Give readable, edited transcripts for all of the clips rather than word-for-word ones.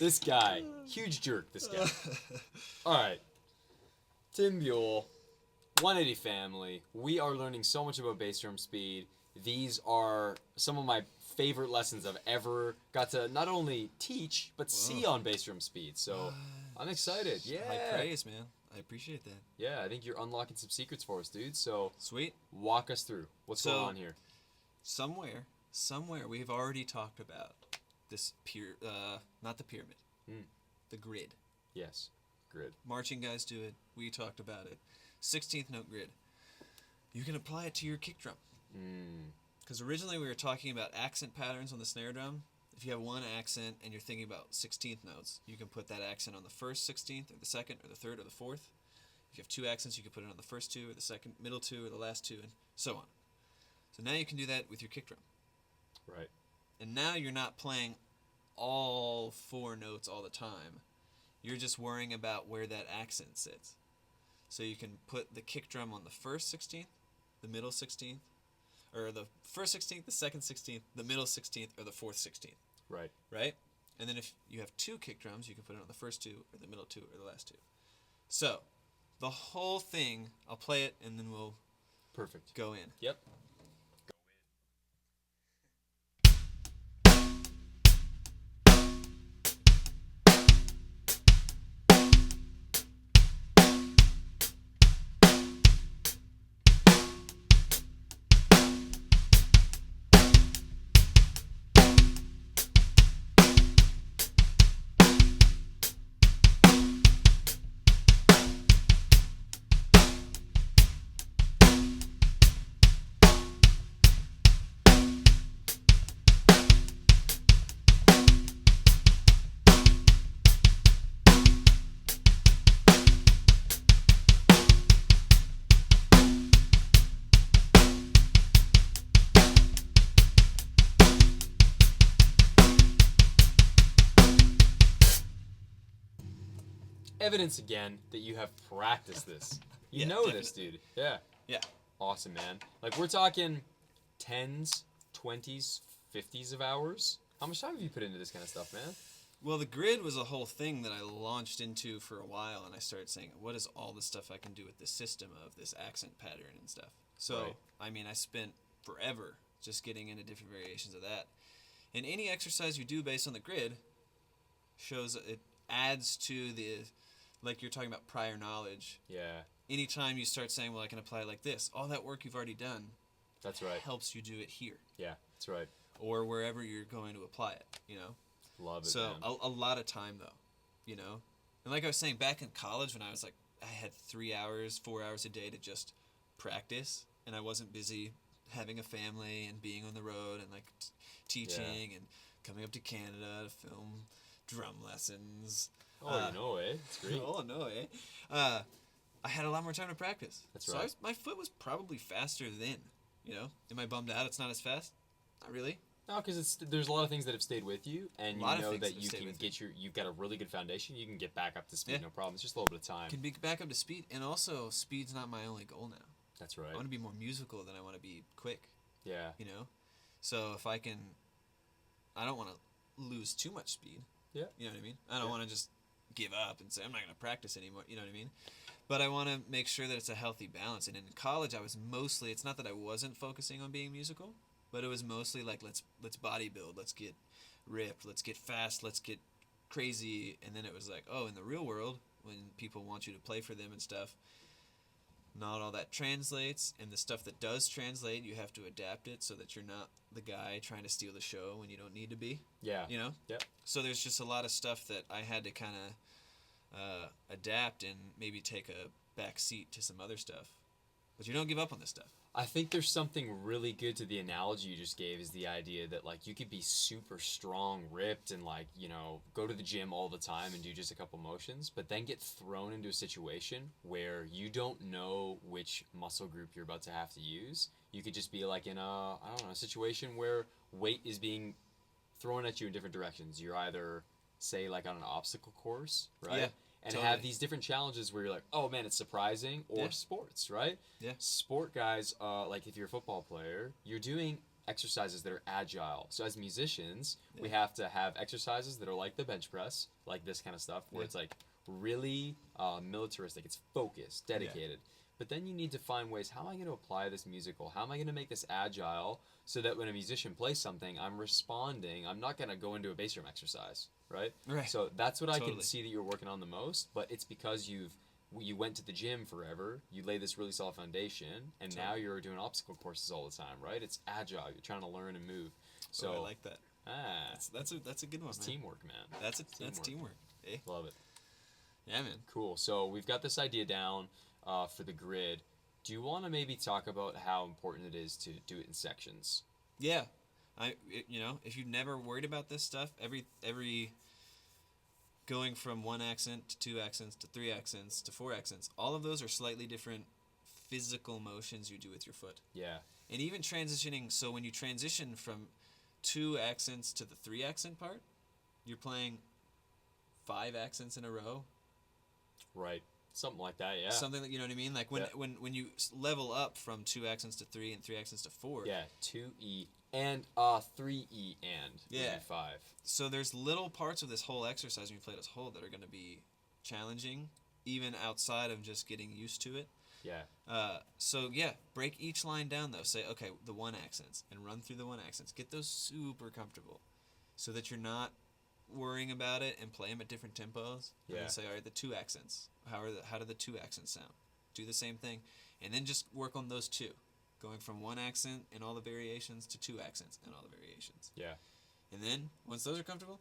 This guy. Huge jerk, this guy. All right. Tim Buell, 180 family. We are learning so much about bass drum speed. These are some of my favorite lessons I've ever got to not only teach, but see on bass drum speed. So I'm excited. Yeah. High praise, man. I appreciate that. Yeah, I think you're unlocking some secrets for us, dude. So Sweet. Walk us through. What's going on here? Somewhere we've already talked about this not the pyramid, the grid. Yes, grid. Marching guys do it. We talked about it. 16th note grid. You can apply it to your kick drum. Because originally we were talking about accent patterns on the snare drum. If you have one accent and you're thinking about 16th notes, you can put that accent on the first 16th or the second or the third or the fourth. If you have two accents, you can put it on the first two or the second, middle two or the last two, and so on. So now you can do that with your kick drum. Right. And now you're not playing all four notes all the time. You're just worrying about where that accent sits. So you can put the kick drum on the first 16th, the middle 16th, or the first 16th, the second 16th, the middle 16th, or the fourth 16th. Right. Right? And then if you have two kick drums, you can put it on the first two, or the middle two, or the last two. So, the whole thing, I'll play it, and then we'll go in. Yep. Evidence again that you have practiced this. You know definitely. this, dude. Yeah. Yeah. Awesome, man. Like, we're talking 10s, 20s, 50s of hours. How much time have you put into this kind of stuff, man? Well, the grid was a whole thing that I launched into for a while, and I started saying, what is all the stuff I can do with this system of this accent pattern and stuff? So, Right. I mean, I spent forever just getting into different variations of that. And any exercise you do based on the grid shows it adds to the, like you're talking about prior knowledge. Yeah. Anytime you start saying, well, I can apply it like this, all that work you've already done That's right. helps you do it here. Yeah, that's right. Or wherever you're going to apply it, you know? Love it, So man. a lot of time though, you know, and like I was saying back in college when I was like I had 3 hours, 4 hours a day to just practice, and I wasn't busy having a family and being on the road and like teaching and coming up to Canada to film drum lessons. Oh, you know, eh? It's great. Oh no, eh? I had a lot more time to practice. That's so right. my foot was probably faster then. You know, am I bummed out? It's not as fast. Not really. No, because there's a lot of things that have stayed with you, and you know that you can you've got a really good foundation. You can get back up to speed, no problem. It's just a little bit of time. Can be back up to speed, and also speed's not my only goal now. That's right. I want to be more musical than I want to be quick. Yeah. You know, so if I can, I don't want to lose too much speed. Yeah. You know what I mean? I don't want to just give up and say I'm not going to practice anymore. You know what I mean? But I want to make sure that it's a healthy balance. And in college, I was mostly. It's not that I wasn't focusing on being musical. But it was mostly like let's bodybuild, let's get ripped, let's get fast, let's get crazy, and then it was like, oh, in the real world, when people want you to play for them and stuff, not all that translates, and the stuff that does translate, you have to adapt it so that you're not the guy trying to steal the show when you don't need to be. Yeah. You know? Yep. So there's just a lot of stuff that I had to kind of adapt and maybe take a back seat to some other stuff. But you don't give up on this stuff. I think there's something really good to the analogy you just gave, is the idea that, like, you could be super strong, ripped, and, like, you know, go to the gym all the time and do just a couple motions, but then get thrown into a situation where you don't know which muscle group you're about to have to use. You could just be, like, in a situation where weight is being thrown at you in different directions. You're either, say, like, on an obstacle course, right? Yeah. And Totally. have these different challenges where you're like, oh man, it's surprising, or sports, right? Yeah. Sport guys, like if you're a football player, you're doing exercises that are agile. So as musicians, we have to have exercises that are like the bench press, like this kind of stuff, where it's like really militaristic. It's focused, dedicated. But then you need to find ways, how am I going to apply this musical? How am I going to make this agile so that when a musician plays something, I'm responding. I'm not going to go into a bass drum exercise, right? Right. So that's what I can see that you're working on the most, but it's because you went to the gym forever, you laid this really solid foundation, and now you're doing obstacle courses all the time, right? It's agile. You're trying to learn and move. So I like that. That's a good one. It's man. teamwork, man. That's teamwork. Eh? Love it. Yeah, man. Cool. So we've got this idea down for the grid. Do you want to maybe talk about how important it is to do it in sections? Yeah, if you've never worried about this stuff, every going from 1 accent to 2 accents to 3 accents to 4 accents, all of those are slightly different physical motions you do with your foot. Yeah. And even transitioning, so when you transition from 2 accents to the 3 accent part, you're playing 5 accents in a row. Right. Something like that, yeah. Something that, you know what I mean? Like when you level up from 2 accents to 3 and 3 accents to 4. Yeah, 2E and 3E and maybe 5. So there's little parts of this whole exercise when you play this whole that are going to be challenging, even outside of just getting used to it. Yeah. Break each line down though. Say, okay, the 1 accents, and run through the 1 accents. Get those super comfortable, so that you're not worrying about it, and play them at different tempos. And then say, all right, the 2 accents. How do the 2 accents sound? Do the same thing, and then just work on those 2, going from 1 accent and all the variations to 2 accents and all the variations. Yeah. And then once those are comfortable,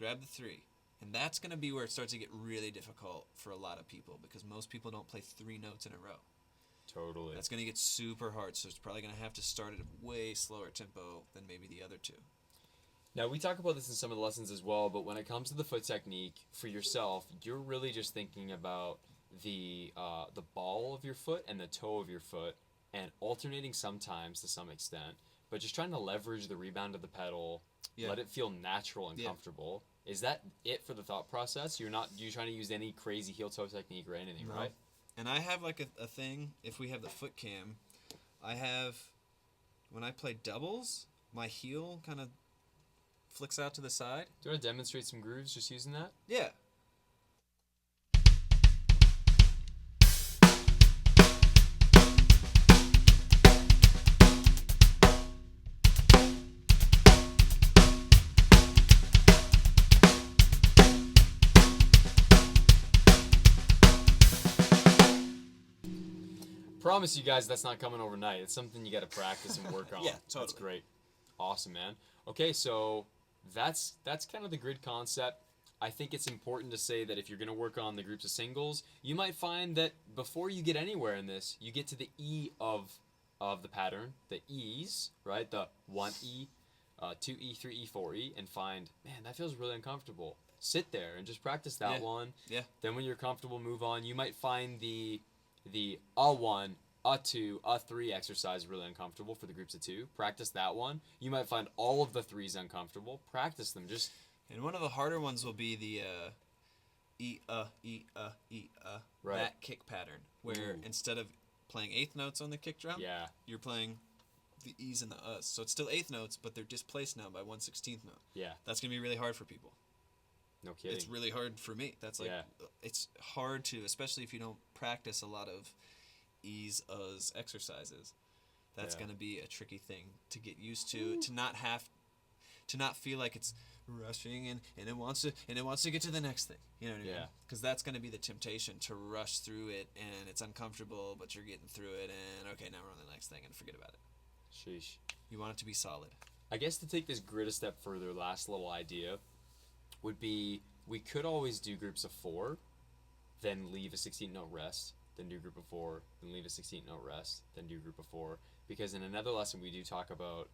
grab the 3. And that's going to be where it starts to get really difficult for a lot of people, because most people don't play 3 notes in a row. Totally. That's going to get super hard, so it's probably going to have to start at a way slower tempo than maybe the other 2. Now, we talk about this in some of the lessons as well, but when it comes to the foot technique, for yourself, you're really just thinking about the ball of your foot and the toe of your foot, and alternating sometimes to some extent, but just trying to leverage the rebound of the pedal, let it feel natural and comfortable. Is that it for the thought process? You're trying to use any crazy heel-toe technique or anything, right? And I have like a thing, if we have the foot cam, when I play doubles, my heel kind of flicks out to the side. Do you want to demonstrate some grooves just using that? Yeah. Promise you guys that's not coming overnight. It's something you got to practice and work on. Yeah, totally. That's great. Awesome, man. Okay, so that's kind of the grid concept. I think it's important to say that if you're going to work on the groups of singles, you might find that before you get anywhere in this, you get to the E of the pattern, the E's, right? The 1E, 2E, 3E, 4E, and find, man, that feels really uncomfortable. Sit there and just practice that one. Yeah. Then when you're comfortable, move on. You might find the A1, A2, A3 exercise really uncomfortable for the groups of 2. Practice that one. You might find all of the 3s uncomfortable. Practice them. And one of the harder ones will be the E, right. That kick pattern, where instead of playing 8th notes on the kick drum, you're playing the E's and the U's. So it's still 8th notes, but they're displaced now by 1/16th note. Yeah. That's going to be really hard for people. No kidding. It's really hard for me. That's like, it's hard to, especially if you don't practice a lot of E's, U's exercises. That's going to be a tricky thing to get used to, to not feel like it's rushing and it wants to get to the next thing. You know what I mean? Because that's going to be the temptation, to rush through it, and it's uncomfortable, but you're getting through it, and okay, now we're on the next thing, and forget about it. Sheesh. You want it to be solid. I guess to take this grid a step further, last little idea would be, we could always do groups of 4, then leave a 16-note rest, then do a group of 4, then leave a 16-note rest, then do a group of 4. Because in another lesson, we do talk about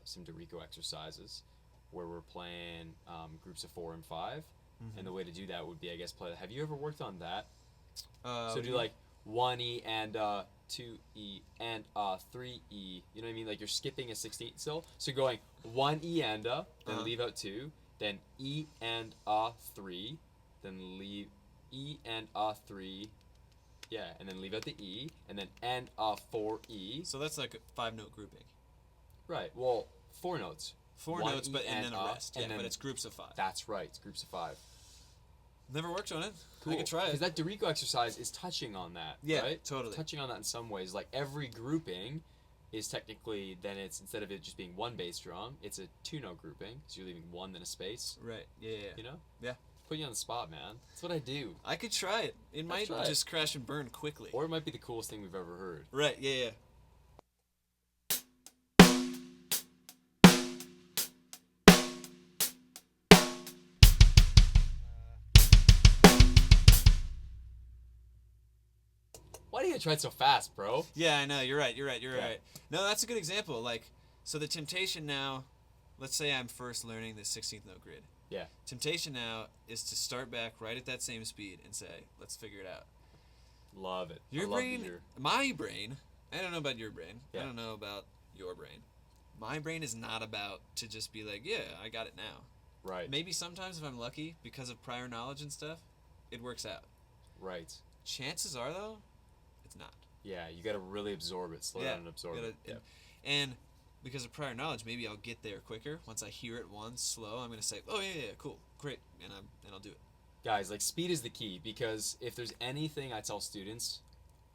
some Dorico exercises, where we're playing groups of 4 and 5. And the way to do that would be, I guess, play. Have you ever worked on that? So do like 1E and 2E and 3E. You know what I mean? Like you're skipping a 16th still. So going 1E and then leave out 2, then E and 3, then leave E and 3. Yeah, and then leave out the E, and then and 4E. So that's like a 5-note grouping. Right. Well, 4 notes. 4 One notes, E but and then a up, rest. and Yeah, then but it's groups of 5. That's right. It's groups of 5. Never worked on it. Cool. I could try Because it. that Dorico exercise is touching on that. Yeah, right? totally. It's touching on that in some ways. Like every grouping is technically, then it's, instead of it just being 1 bass drum, it's a 2-note grouping. So you're leaving 1 then a space. Right. Yeah. You know? Yeah. Putting you on the spot, man. That's what I do. I could try it. It might try it. just crash and burn quickly. Or it might be the coolest thing we've ever heard. Right. Yeah. Why do you try it so fast, bro? Yeah, I know. You're right. You're Yeah. right. No, that's a good example. Like, so the temptation now, let's say I'm first learning the 16th note grid. Yeah. Temptation now is to start back right at that same speed and say, let's figure it out. Love it. Your I love to brain, hear. my brain, I don't know about your brain. Yeah. I don't know about your brain. My brain is not about to just be like, yeah, I got it now. Right. Maybe sometimes if I'm lucky, because of prior knowledge and stuff, it works out. Right. Chances are, though, it's not. Yeah, you gotta really absorb it, slow down and absorb it. Yeah. And because of prior knowledge, maybe I'll get there quicker. Once I hear it once, slow, I'm gonna say, "Oh yeah, cool, great," and I'll do it. Guys, like speed is the key, because if there's anything I tell students,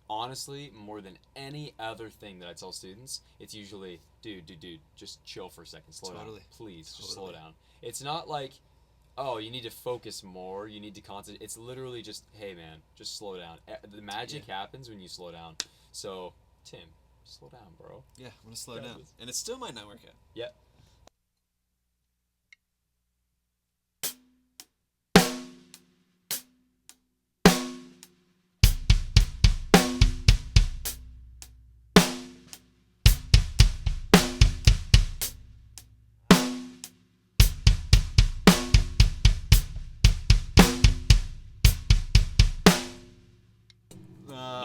honestly, more than any other thing that I tell students, it's usually, dude, just chill for a second, slow down, please, just slow down. It's not like, oh, you need to focus more, you need to concentrate. It's literally just, hey man, just slow down. The magic happens when you slow down. So, Tim, slow down, bro. Yeah, I'm gonna slow Yeah, down, and it still might not work out. Yep.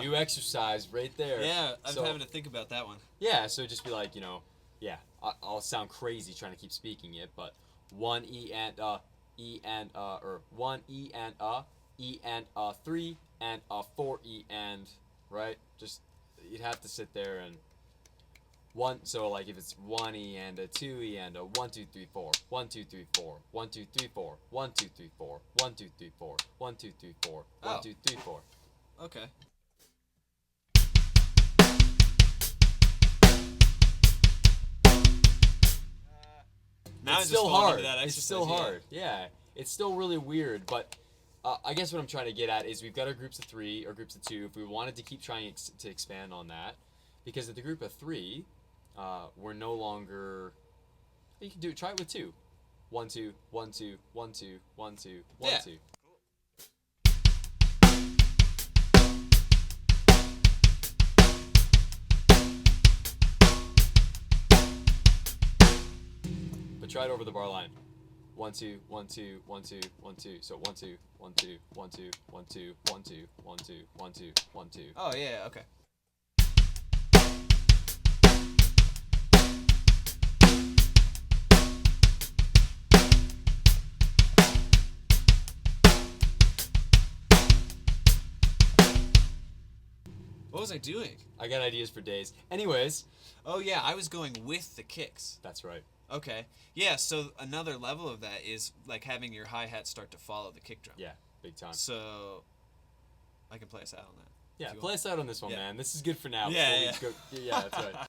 New exercise right there. Yeah, I'm So- having to think about that one. Yeah, so just be like, I'll sound crazy trying to keep speaking it, but 1 E and or 1 E and 3 and 4 E and, right? Just, you'd have to sit there and so like if it's 1 E and a 2 E and a 1 2 3 4 1 2 3 4 1 2 3 4 1 2 3 4 1 2 3 4 1 2 3 4 1 2 3 4. Okay. Now It's I'm still just falling hard. into that It's exercise, still yeah. hard. Yeah, it's still really weird. But I guess what I'm trying to get at is we've got our groups of 3 or groups of 2. If we wanted to keep trying to expand on that, because at the group of 3, we're no longer. You can try it with 2. 1 2 1 2 1 2 1 2 1 Yeah. 2. But try it over the bar line. 1 2 1 2 1 2 1 2. So 1 2 1 2 1 2 1 2 1 2 1 2 1 2 1 2. Oh yeah, okay. What was I doing? I got ideas for days. Anyways, Oh yeah, I was going with the kicks. that's right. Okay. Yeah, so another level of that is like having your hi-hat start to follow the kick drum. Yeah, big time. So I can play us out on that. Yeah, if you play us out on this one, Yeah. man. This is good for now. Yeah, before we go, yeah, that's right.